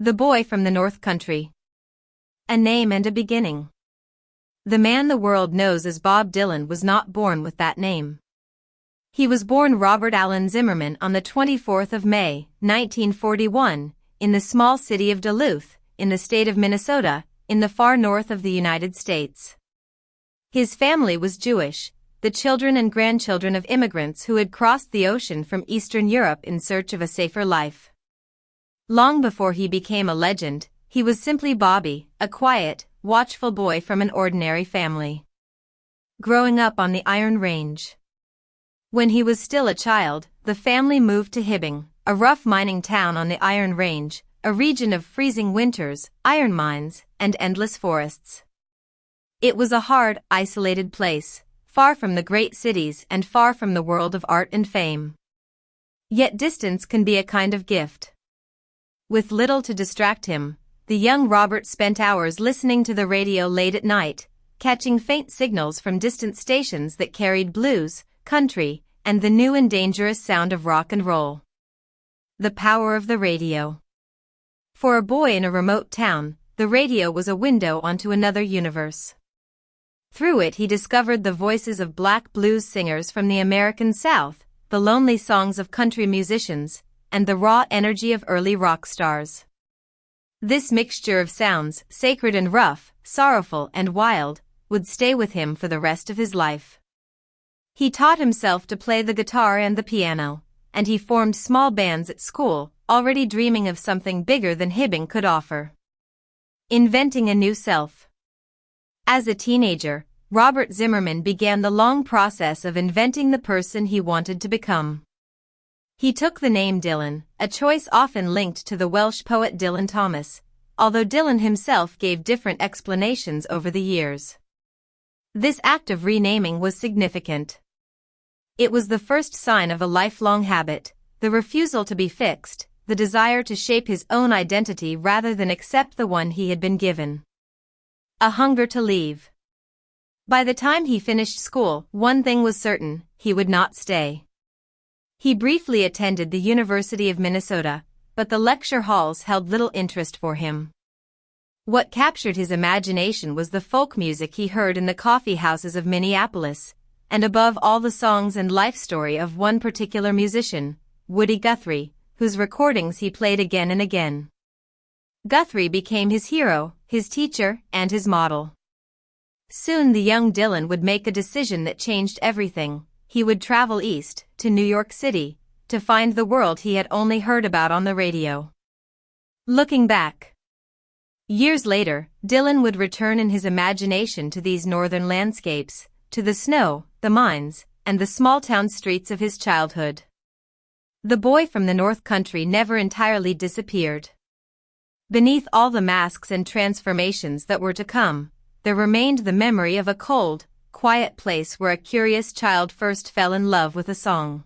The Boy from the North Country. A name and a beginning. The man the world knows as Bob Dylan was not born with that name. He was born Robert Allen Zimmerman on the 24th of May, 1941, in the small city of Duluth, in the state of Minnesota, in the far north of the United States. His family was Jewish, the children and grandchildren of immigrants who had crossed the ocean from Eastern Europe in search of a safer life. Long before he became a legend, he was simply Bobby, a quiet, watchful boy from an ordinary family. Growing up on the Iron Range. When he was still a child, the family moved to Hibbing, a rough mining town on the Iron Range, a region of freezing winters, iron mines, and endless forests. It was a hard, isolated place, far from the great cities and far from the world of art and fame. Yet distance can be a kind of gift. With little to distract him, the young Robert spent hours listening to the radio late at night, catching faint signals from distant stations that carried blues, country, and the new and dangerous sound of rock and roll. The power of the radio. For a boy in a remote town, the radio was a window onto another universe. Through it he discovered the voices of black blues singers from the American South, the lonely songs of country musicians, and the raw energy of early rock stars. This mixture of sounds, sacred and rough, sorrowful and wild, would stay with him for the rest of his life. He taught himself to play the guitar and the piano, and he formed small bands at school, already dreaming of something bigger than Hibbing could offer. Inventing a new self. As a teenager, Robert Zimmerman began the long process of inventing the person he wanted to become. He took the name Dylan, a choice often linked to the Welsh poet Dylan Thomas, although Dylan himself gave different explanations over the years. This act of renaming was significant. It was the first sign of a lifelong habit, the refusal to be fixed, the desire to shape his own identity rather than accept the one he had been given. A hunger to leave. By the time he finished school, one thing was certain: he would not stay. He briefly attended the University of Minnesota, but the lecture halls held little interest for him. What captured his imagination was the folk music he heard in the coffee houses of Minneapolis, and above all the songs and life story of one particular musician, Woody Guthrie, whose recordings he played again and again. Guthrie became his hero, his teacher, and his model. Soon the young Dylan would make a decision that changed everything. He would travel east, to New York City, to find the world he had only heard about on the radio. Looking back. Years later, Dylan would return in his imagination to these northern landscapes, to the snow, the mines, and the small-town streets of his childhood. The boy from the North Country never entirely disappeared. Beneath all the masks and transformations that were to come, there remained the memory of a cold, quiet place where a curious child first fell in love with a song.